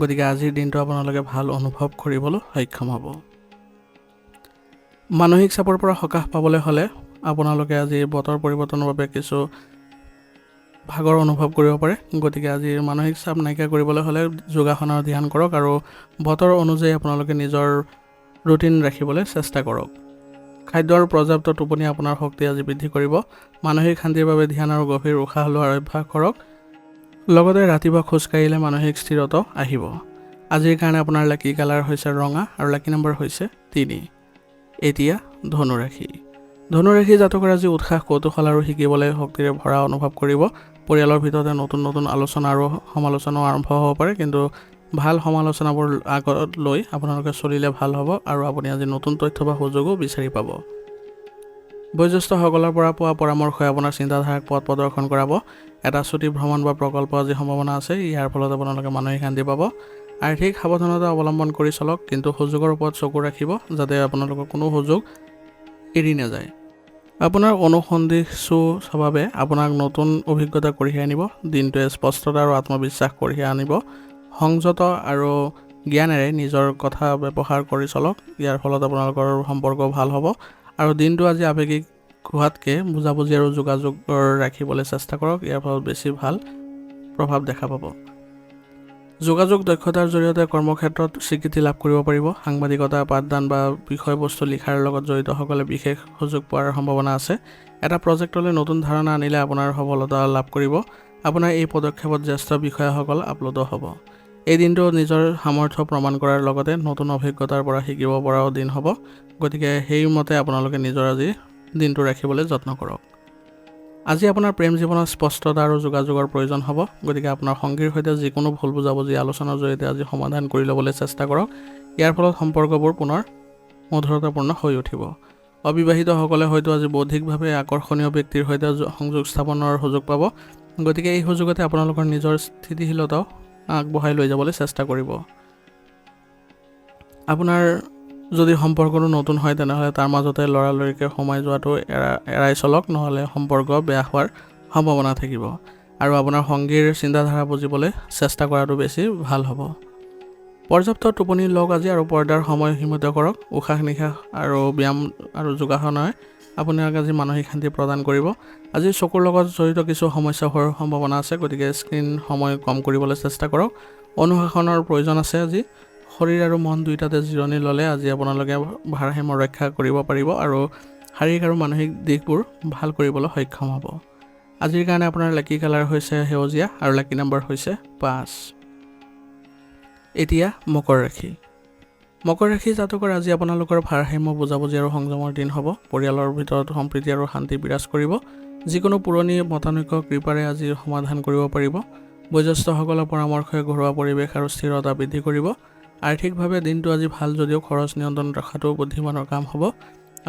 গতিকে আজিৰ দিনটো আপোনালোকে ভাল অনুভৱ কৰিবলৈ সক্ষম হ'ব। মানসিক চাপৰ পৰা সকাহ পাবলৈ হ'লে আপোনালোকে আজি বতৰ পৰিৱৰ্তনৰ বাবে কিছু ভাগৰ অনুভৱ কৰিব পাৰে। গতিকে আজি মানসিক চাপ নাইকিয়া কৰিবলৈ হ'লে যোগাসনৰ ধ্যান কৰক আৰু বতৰ অনুযায়ী আপোনালোকে নিজৰ ৰুটিন ৰাখিবলৈ চেষ্টা কৰক। খাদ্যৰ পৰ্যাপ্ত টোপনি আপোনাৰ শক্তি আজি বৃদ্ধি কৰিব। মানসিক শান্তিৰ বাবে ধ্যান আৰু গভীৰ উশাহ লোৱাৰ অভ্যাস কৰক। লগতে ৰাতিপুৱা খোজকাঢ়িলে মানসিক স্থিৰতা আহিব। আজিৰ কাৰণে আপোনাৰ লাকি কালাৰ হৈছে ৰঙা আৰু লাকি নম্বৰ হৈছে 3। এতিয়া ধনুৰাশি। ধনুৰাশি জাতকৰ আজি উৎসাহ, কৌতূহল আৰু শিকিবলৈ শক্তিৰে ভৰা অনুভৱ কৰিব। পৰিয়ালৰ ভিতৰতে নতুন নতুন আলোচনা আৰু সমালোচনাও আৰম্ভ হ'ব পাৰে, কিন্তু ভাল সমালোচনাবোৰ আগত লৈ আপোনালোকে চলিলে ভাল হ'ব আৰু আপুনি আজি নতুন তথ্য বা সুযোগো বিচাৰি পাব। বয়োজ্যেষ্ঠসকলৰ পৰা পোৱা পৰামৰ্শই আপোনাৰ চিন্তাধাৰাক পথ প্ৰদৰ্শন কৰাব। এটা ছুটি ভ্ৰমণ বা প্ৰকল্প আজি সম্ভাৱনা আছে। ইয়াৰ ফলত আপোনালোকে মানসিক শান্তি পাব। আৰ্থিক সাৱধানতা অৱলম্বন কৰি চলক, কিন্তু সুযোগৰ ওপৰত চকু ৰাখিব যাতে আপোনালোকৰ কোনো সুযোগ এৰি নাযায়। আপোনাৰ অনুসন্ধিৎসু স্বভাৱে আপোনাক নতুন অভিজ্ঞতা কঢ়িয়াই আনিব। দিনটোৱে স্পষ্টতা আৰু আত্মবিশ্বাস কঢ়িয়াই আনিব। সংযত আৰু জ্ঞানেৰে নিজৰ কথা ব্যৱহাৰ কৰি চলক। ইয়াৰ ফলত আপোনালোকৰ সম্পৰ্ক ভাল হ'ব আৰু দিনটো আজি আৱেগিক হোৱাতকৈ বুজাবুজি আৰু যোগাযোগ ৰাখিবলৈ চেষ্টা কৰক। ইয়াৰ ফলত বেছি ভাল প্ৰভাৱ দেখা পাব। যোগাযোগ দক্ষতাৰ জৰিয়তে কৰ্মক্ষেত্ৰত স্বীকৃতি লাভ কৰিব পাৰিব। সাংবাদিকতা, পাঠদান বা বিষয়বস্তু লিখাৰ লগত জড়িতসকলে বিশেষ সুযোগ পোৱাৰ সম্ভাৱনা আছে। এটা প্ৰজেক্টলৈ নতুন ধাৰণা আনিলে আপোনাৰ সফলতা লাভ কৰিব। আপোনাৰ এই পদক্ষেপত জ্যেষ্ঠ বিষয়াসকল আপ্লুত হ'ব। এই দিনটো নিজৰ সামৰ্থ্য প্ৰমাণ কৰাৰ লগতে নতুন অভিজ্ঞতাৰ পৰা শিকিব পৰাও দিন হ'ব। গতিকে সেইমতে আপোনালোকে নিজৰ আজি দিনটো ৰাখিবলৈ যত্ন কৰক। আজি আপোনাৰ প্ৰেম জীৱনত স্পষ্টতা আৰু যোগাযোগৰ প্ৰয়োজন হ'ব। গতিকে আপোনাৰ সংগীৰ সৈতে যিকোনো ভুল বুজাবুজি আলোচনাৰ জৰিয়তে আজি সমাধান কৰি ল'বলৈ চেষ্টা কৰক। ইয়াৰ ফলত সম্পৰ্কবোৰ পুনৰ মধুৰতাপূৰ্ণ হৈ উঠিব। অবিবাহিতসকলে হয়তো আজি বৌদ্ধিকভাৱে আকৰ্ষণীয় ব্যক্তিৰ সৈতে সংযোগ স্থাপনৰ সুযোগ পাব। গতিকে এই সুযোগতে আপোনালোকৰ নিজৰ স্থিতিশীলতাও আগবঢ়াই লৈ যাবলৈ চেষ্টা কৰিব। আপোনাৰ যদি সম্পৰ্কটো নতুন হয় তেনেহ'লে তাৰ মাজতে লৰালৰিকৈ সোমাই যোৱাটো এৰাই চলক, নহ'লে সম্পৰ্ক বেয়া হোৱাৰ সম্ভাৱনা থাকিব আৰু আপোনাৰ সংগীৰ চিন্তাধাৰা বুজিবলৈ চেষ্টা কৰাটো বেছি ভাল হ'ব। পৰ্যাপ্ত টোপনি লওক আজি আৰু পৰ্দাৰ সময় সীমিত কৰক। উশাহ নিশাহ আৰু ব্যায়াম আৰু যোগাসনে আপোনাক আজি মানসিক শান্তি প্ৰদান কৰিব। আজি চকুৰ লগত জড়িত কিছু সমস্যা হোৱাৰ সম্ভাৱনা আছে। গতিকে স্ক্ৰীন সময় কম কৰিবলৈ চেষ্টা কৰক। অনুশাসনৰ প্ৰয়োজন আছে। আজি শৰীৰ আৰু মন দুয়োটাতে জিৰণি ল'লে আজি আপোনালোকে ভাৰসাম্য ৰক্ষা কৰিব পাৰিব আৰু শাৰীৰিক আৰু মানসিক দিশবোৰ ভাল কৰিবলৈ সক্ষম হ'ব। আজিৰ কাৰণে আপোনাৰ লাকি কালাৰ হৈছে সেউজীয়া আৰু লাকি নম্বৰ হৈছে 5। এতিয়া মকৰ ৰাশি। মকৰ ৰাশি জাতকৰ আজি আপোনালোকৰ ভাৰসাম্য, বুজাবুজি আৰু সংযমৰ দিন হ'ব। পৰিয়ালৰ ভিতৰত সম্প্ৰীতি আৰু শান্তি বিৰাজ কৰিব। যিকোনো পুৰণি মতানৈক্য কৃপাৰে আজি সমাধান কৰিব পাৰিব। বয়োজ্যেষ্ঠসকলৰ পৰামৰ্শই ঘৰুৱা পৰিৱেশ আৰু স্থিৰতা বৃদ্ধি কৰিব। আৰ্থিকভাৱে দিনটো আজি ভাল যদিও খৰচ নিয়ন্ত্ৰণ ৰখাটো বুদ্ধিমানৰ কাম হ'ব।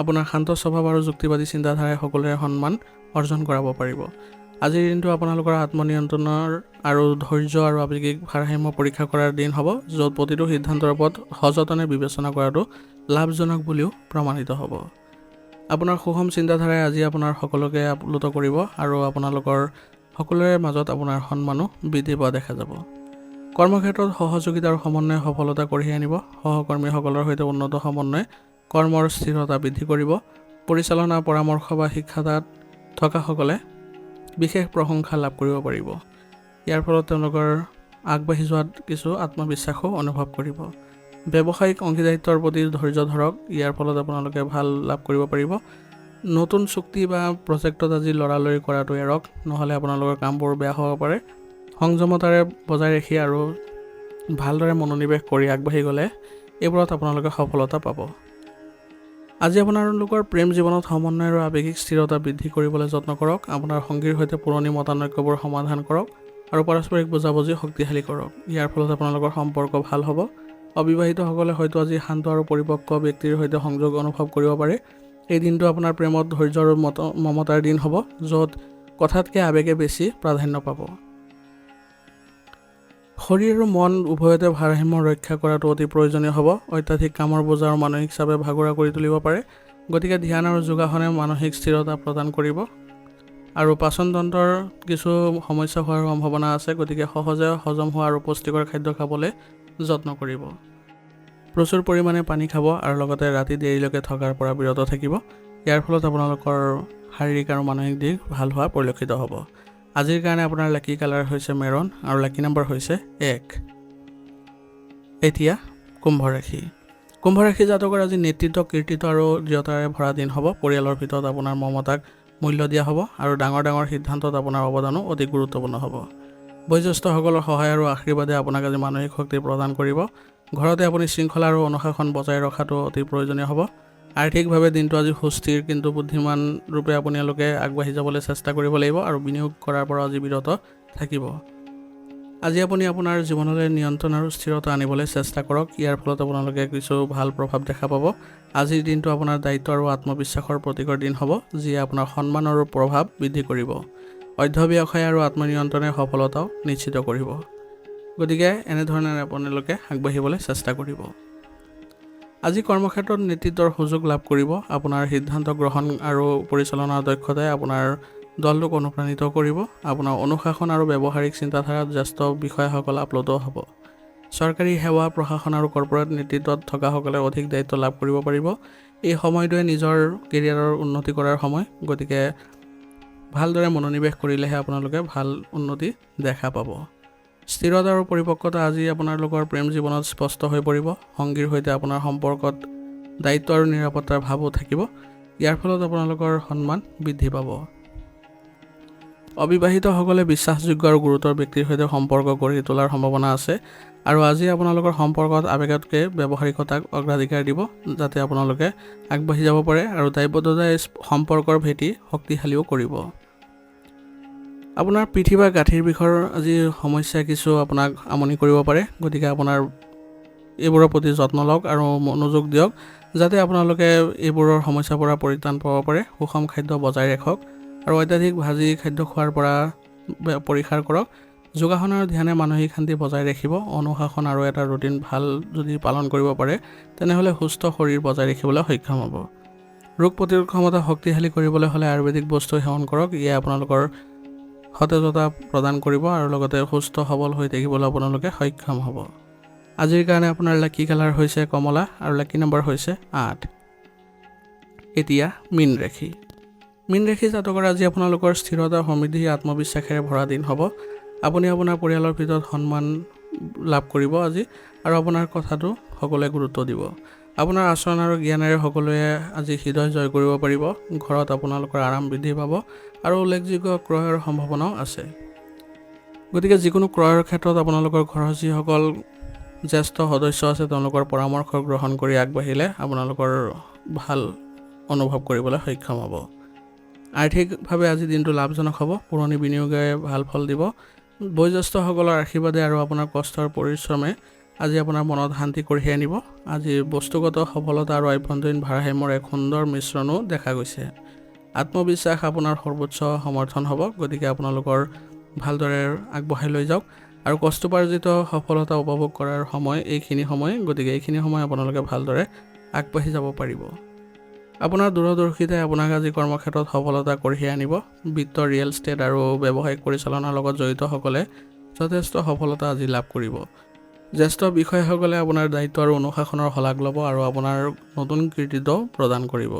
আপোনাৰ শান্ত স্বভাৱ আৰু যুক্তিবাদী চিন্তাধাৰাই সকলোৰে সন্মান অৰ্জন কৰাব পাৰিব। আজিৰ দিনটো আপোনালোকৰ আত্মনিয়ন্ত্ৰণৰ আৰু ধৈৰ্য আৰু আৱেগিক ভাৰসাম্য পৰীক্ষা কৰাৰ দিন হ'ব, য'ত প্ৰতিটো সিদ্ধান্তৰ ওপৰত সযতনে বিবেচনা কৰাটো লাভজনক বুলিও প্ৰমাণিত হ'ব। আপোনাৰ সুষম চিন্তাধাৰাই আজি আপোনাৰ সকলোকে আপ্লুত কৰিব আৰু আপোনালোকৰ সকলোৰে মাজত আপোনাৰ সন্মানো বৃদ্ধি পোৱা দেখা যাব। কৰ্মক্ষেত্ৰত সহযোগিতা আৰু সমন্বয়ে সফলতা কঢ়িয়াই আনিব। সহকৰ্মীসকলৰ সৈতে উন্নত সমন্বয়ে কৰ্মৰ স্থিৰতা বৃদ্ধি কৰিব। পৰিচালনা, পৰামৰ্শ বা শিক্ষাত থকাসকলে বিশেষ প্ৰশংসা লাভ কৰিব পাৰিব। ইয়াৰ ফলত তেওঁলোকৰ আগবাঢ়ি যোৱাত কিছু আত্মবিশ্বাসো অনুভৱ কৰিব। ব্যৱসায়িক অংশীদাৰিত্বৰ প্ৰতি ধৈৰ্য ধৰক। ইয়াৰ ফলত আপোনালোকে ভাল লাভ কৰিব পাৰিব। নতুন চুক্তি বা প্ৰজেক্টত আজি লৰালৰি কৰাটো এৰক, নহ'লে আপোনালোকৰ কামবোৰ বেয়া হ'ব পাৰে। সংযমতাৰে বজাই ৰাখি আৰু ভালদৰে মনোনিৱেশ কৰি আগবাঢ়ি গ'লে এইবোৰত আপোনালোকে সফলতা পাব। আজি আপোনালোকৰ প্ৰেম জীৱনত সমন্বয় আৰু আৱেগিক স্থিৰতা বৃদ্ধি কৰিবলৈ যত্ন কৰক। আপোনাৰ সংগীৰ সৈতে পুৰণি মতানৈক্যবোৰ সমাধান কৰক আৰু পাৰস্পৰিক বুজাবুজি শক্তিশালী কৰক। ইয়াৰ ফলত আপোনালোকৰ সম্পৰ্ক ভাল হ'ব। অবিবাহিতসকলে হয়তো আজি শান্ত আৰু পৰিপক্ক ব্যক্তিৰ সৈতে সংযোগ অনুভৱ কৰিব পাৰে। এই দিনটো আপোনাৰ প্ৰেমত ধৈৰ্য আৰু মমতাৰ দিন হ'ব, য'ত কথাতকৈ আৱেগে বেছি প্ৰাধান্য পাব। শৰীৰ আৰু মন উভয়তে ভাৰসাম্য ৰক্ষা কৰাটো অতি প্ৰয়োজনীয় হ'ব। অত্যাধিক কামৰ বোজা আৰু মানসিক চাপে ভাগৰুৱা কৰি তুলিব পাৰে। গতিকে ধ্যান আৰু যোগাসনে মানসিক স্থিৰতা প্ৰদান কৰিব। আৰু পাচনতন্ত্ৰৰ কিছু সমস্যা হোৱাৰ সম্ভাৱনা আছে, গতিকে সহজে হজম হোৱা আৰু পুষ্টিকৰ খাদ্য খাবলৈ যত্ন কৰিব। প্ৰচুৰ পৰিমাণে পানী খাব আৰু লগতে ৰাতি দেৰিলৈকে থকাৰ পৰা বিৰত থাকিব। ইয়াৰ ফলত আপোনালোকৰ শাৰীৰিক আৰু মানসিক দিশ ভাল হোৱা পৰিলক্ষিত হ'ব। আজিৰ কাৰণে আপোনাৰ লাকি কালাৰ হৈছে মেৰুন আৰু লাকি নম্বৰ হৈছে 1। এতিয়া কুম্ভ ৰাশি। কুম্ভ ৰাশি জাতকৰ আজি নেতৃত্ব, কীৰ্তিত্ব আৰু দৃঢ়তাৰে ভৰা দিন হ'ব। পৰিয়ালৰ ভিতৰত আপোনাৰ মমতাক মূল্য দিয়া হ'ব আৰু ডাঙৰ ডাঙৰ সিদ্ধান্তত আপোনাৰ অৱদানো অতি গুৰুত্বপূৰ্ণ হ'ব। বয়োজ্যেষ্ঠসকলৰ সহায় আৰু আশীৰ্বাদে আপোনাক আজি মানসিক শক্তি প্ৰদান কৰিব। ঘৰতে আপুনি শৃংখলা আৰু অনুশাসন বজাই ৰখাটো অতি প্ৰয়োজনীয় হ'ব। আৰ্থিকভাৱে দিনটো আজি সুস্থিৰ, কিন্তু বুদ্ধিমান ৰূপে আপোনালোকে আগবাঢ়ি যাবলৈ চেষ্টা কৰিব লাগিব আৰু বিনিয়োগ কৰাৰ পৰা আজি বিৰত থাকিব। আজি আপুনি আপোনাৰ জীৱনলৈ নিয়ন্ত্ৰণ আৰু স্থিৰতা আনিবলৈ চেষ্টা কৰক। ইয়াৰ ফলত আপোনালোকে কিছু ভাল প্ৰভাৱ দেখা পাব। আজিৰ দিনটো আপোনাৰ দায়িত্ব আৰু আত্মবিশ্বাসৰ প্ৰতীকৰ দিন হ'ব, যিয়ে আপোনাৰ সন্মান আৰু প্ৰভাৱ বৃদ্ধি কৰিব। অধ্যৱসায় আৰু আত্মনিয়ন্ত্ৰণে সফলতাও নিশ্চিত কৰিব। গতিকে এনেধৰণে আপোনালোকে আগবাঢ়িবলৈ চেষ্টা কৰিব। আজি কৰ্মক্ষেত্ৰত নেতৃত্বৰ সুযোগ লাভ কৰিব। আপোনাৰ সিদ্ধান্ত গ্ৰহণ আৰু পৰিচালনাৰ দক্ষতাই আপোনাৰ দলটোক অনুপ্ৰাণিত কৰিব। আপোনাৰ অনুশাসন আৰু ব্যৱহাৰিক চিন্তাধাৰাত জ্যেষ্ঠ বিষয়াসকল আপ্লুত হ'ব। চৰকাৰী সেৱা, প্ৰশাসন আৰু কৰ্পোৰেট নেতৃত্বত থকাসকলে অধিক দায়িত্ব লাভ কৰিব পাৰিব। এই সময়টোৱে নিজৰ কেৰিয়াৰৰ উন্নতি কৰাৰ সময়, গতিকে ভালদৰে মনোনিৱেশ কৰিলেহে আপোনালোকে ভাল উন্নতি দেখা পাব। স্থিৰতা আৰু পৰিপক্কতা আজি আপোনালোকৰ প্ৰেম জীৱনত স্পষ্ট হৈ পৰিব। সংগীৰ সৈতে আপোনাৰ সম্পৰ্কত দায়িত্ব আৰু নিৰাপত্তাৰ ভাৱো থাকিব। ইয়াৰ ফলত আপোনালোকৰ সন্মান বৃদ্ধি পাব। অবিবাহিতসকলে বিশ্বাসযোগ্য আৰু গুৰুতৰ ব্যক্তিৰ সৈতে সম্পৰ্ক গঢ়ি তোলাৰ সম্ভাৱনা আছে আৰু আজি আপোনালোকৰ সম্পৰ্কত আৱেগতকৈ ব্যৱহাৰিকতাক অগ্ৰাধিকাৰ দিব, যাতে আপোনালোকে আগবাঢ়ি যাব পাৰে আৰু দায়বদ্ধতাই সম্পৰ্কৰ ভেটি শক্তিশালীও কৰিব। আপোনাৰ পিঠি বা গাঁঠিৰ বিষৰ আজি সমস্যাই কিছু আপোনাক আমনি কৰিব পাৰে, গতিকে আপোনাৰ এইবোৰৰ প্ৰতি যত্ন লওক আৰু মনোযোগ দিয়ক, যাতে আপোনালোকে এইবোৰৰ সমস্যাৰ পৰা পৰিত্ৰাণ পাব পাৰে। সুষম খাদ্য বজাই ৰাখক আৰু অত্যাধিক ভাজি খাদ্য খোৱাৰ পৰা পৰিহাৰ কৰক। যোগাসন আৰু ধ্যানে মানসিক শান্তি বজাই ৰাখিব। অনুশাসন আৰু এটা ৰুটিন ভাল যদি পালন কৰিব পাৰে, তেনেহ'লে সুস্থ শৰীৰ বজাই ৰাখিবলৈ সক্ষম হ'ব। ৰোগ প্ৰতিৰোধ ক্ষমতা শক্তিশালী কৰিবলৈ হ'লে আয়ুৰ্বেদিক বস্তু সেৱন কৰক। ইয়ে আপোনালোকৰ সতেজতা প্ৰদান কৰিব আৰু লগতে সুস্থ সবল হৈ থাকিবলৈ আপোনালোকে সক্ষম হ'ব। আজিৰ কাৰণে আপোনাৰ লাকি কালাৰ হৈছে কমলা আৰু লাকি নম্বৰ হৈছে 8। এতিয়া মীন ৰাশি। মীন ৰাশি জাতকৰ আজি আপোনালোকৰ স্থিৰতা, সমৃদ্ধি, আত্মবিশ্বাসেৰে ভৰা দিন হ'ব। আপুনি আপোনাৰ পৰিয়ালৰ ভিতৰত সন্মান লাভ কৰিব আজি আৰু আপোনাৰ কথাটো সকলোৱে গুৰুত্ব দিব। আপোনাৰ আচৰণ আৰু জ্ঞানেৰে সকলোৱে আজি হৃদয় জয় কৰিব পাৰিব। ঘৰত আপোনালোকৰ আৰাম বৃদ্ধি পাব আৰু উল্লেখযোগ্য ক্ৰয়ৰ সম্ভাৱনাও আছে। গতিকে যিকোনো ক্ৰয়ৰ ক্ষেত্ৰত আপোনালোকৰ ঘৰৰ যিসকল জ্যেষ্ঠ সদস্য আছে, তেওঁলোকৰ পৰামৰ্শ গ্ৰহণ কৰি আগবাঢ়িলে আপোনালোকৰ ভাল অনুভৱ কৰিবলৈ সক্ষম হ'ব। আৰ্থিকভাৱে আজি দিনটো লাভজনক হ'ব। পুৰণি বিনিয়োগে ভাল ফল দিব। বয়োজ্যেষ্ঠসকলৰ আশীৰ্বাদে আৰু আপোনাৰ কষ্টৰ পৰিশ্ৰমে আজি আপোনাৰ মনত শান্তি কঢ়িয়াই আনিব। আজি বস্তুগত সফলতা আৰু আভ্যন্তৰীণ ভাৰসাম্যৰ এক সুন্দৰ মিশ্ৰণো দেখা গৈছে। আত্মবিশ্বাস আপোনাৰ সৰ্বোচ্চ সমৰ্থন হ'ব, গতিকে আপোনালোকৰ ভালদৰে আগবঢ়াই লৈ যাওক আৰু কষ্টোপাৰ্জিত সফলতা উপভোগ কৰাৰ সময় এইখিনি সময়, গতিকে এইখিনি সময় আপোনালোকে ভালদৰে আগবাঢ়ি যাব পাৰিব। আপোনাৰ দূৰদৰ্শিতাই আপোনাক আজি কৰ্মক্ষেত্ৰত সফলতা কঢ়িয়াই আনিব। বিত্ত, ৰিয়েল ষ্টেট আৰু ব্যৱসায়িক পৰিচালনাৰ লগত জড়িতসকলে যথেষ্ট সফলতা আজি লাভ কৰিব। জ্যেষ্ঠ বিষয়াসকলে আপোনাৰ দায়িত্ব আৰু অনুশাসনৰ শলাগ ল'ব আৰু আপোনাৰ নতুন কৃতিত্ব প্ৰদান কৰিব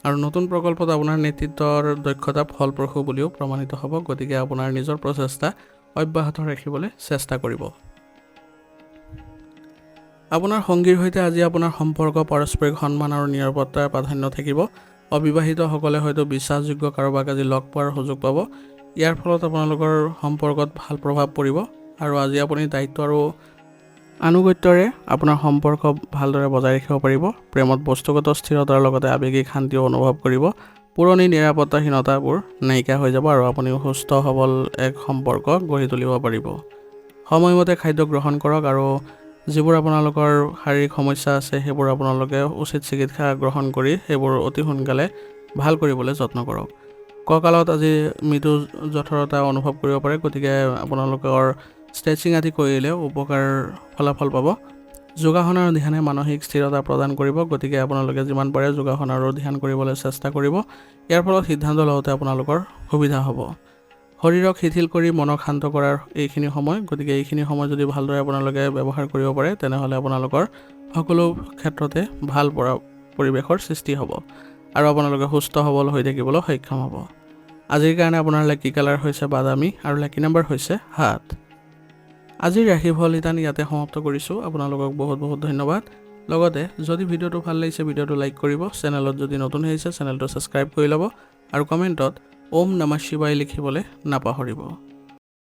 আৰু নতুন প্ৰকল্পত আপোনাৰ নেতৃত্বৰ দক্ষতা ফলপ্ৰসূ বুলিও প্ৰমাণিত হ'ব। গতিকে আপোনাৰ নিজৰ প্ৰচেষ্টা অব্যাহত ৰাখিবলৈ চেষ্টা কৰিব। আপোনাৰ সংগীৰ সৈতে আজি আপোনাৰ সম্পৰ্ক পাৰস্পৰিক সন্মান আৰু নিৰাপত্তাৰ প্ৰাধান্য থাকিব। অবিবাহিতসকলে হয়তো বিশ্বাসযোগ্য কাৰোবাক আজি লগ পোৱাৰ সুযোগ পাব। ইয়াৰ ফলত আপোনালোকৰ সম্পৰ্কত ভাল প্ৰভাৱ পৰিব আৰু আজি আপুনি দায়িত্ব আৰু আনুগত্যৰে আপোনাৰ সম্পৰ্ক ভালদৰে বজাই ৰাখিব পাৰিব। প্ৰেমত বস্তুগত স্থিৰতাৰ লগতে আৱেগিক শান্তিও অনুভৱ কৰিব। পুৰণি নিৰাপত্তাহীনতাবোৰ নাইকিয়া হৈ যাব আৰু আপুনিও সুস্থ সবল এক সম্পৰ্ক গঢ়ি তুলিব পাৰিব। সময়মতে খাদ্য গ্ৰহণ কৰক আৰু যিবোৰ আপোনালোকৰ শাৰীৰিক সমস্যা আছে সেইবোৰ আপোনালোকে উচিত চিকিৎসা গ্ৰহণ কৰি সেইবোৰ অতি সোনকালে ভাল কৰিবলৈ যত্ন কৰক। কঁকালত আজি মৃদু জঠৰতা অনুভৱ কৰিব পাৰে, গতিকে আপোনালোকৰ ষ্ট্ৰেচিং আদি কৰিলে উপকাৰ ফলাফল পাব। যোগাসন আৰু ধ্যানে মানসিক স্থিৰতা প্ৰদান কৰিব, গতিকে আপোনালোকে যিমান পাৰে যোগাসন আৰু ধ্যান কৰিবলৈ চেষ্টা কৰিব। ইয়াৰ ফলত সিদ্ধান্ত লওঁতে আপোনালোকৰ সুবিধা হ'ব। শৰীৰক শিথিল কৰি মনক শান্ত কৰাৰ এইখিনি সময়, গতিকে এইখিনি সময় যদি ভালদৰে আপোনালোকে ব্যৱহাৰ কৰিব পাৰে তেনেহ'লে আপোনালোকৰ সকলো ক্ষেত্ৰতে ভাল পৰিৱেশৰ সৃষ্টি হ'ব আৰু আপোনালোকে সুস্থ সবল হৈ থাকিবলৈ সক্ষম হ'ব। আজিৰ কাৰণে আপোনাৰ লাকি কালাৰ হৈছে বাদামী আৰু লাকি নাম্বাৰ হৈছে 7। আজিৰ ৰাশিফল নিদান ইয়াতে সমাপ্ত কৰিছোঁ। আপোনালোকক বহুত বহুত ধন্যবাদ। লগতে যদি ভিডিঅ'টো ভাল লাগিছে ভিডিঅ'টো লাইক কৰিব, চেনেলত যদি নতুন আহিছে চেনেলটো ছাবস্ক্ৰাইব কৰি ল'ব আৰু কমেণ্টত ওম নমঃ শিৱায় লিখিবলৈ নাপাহৰিব।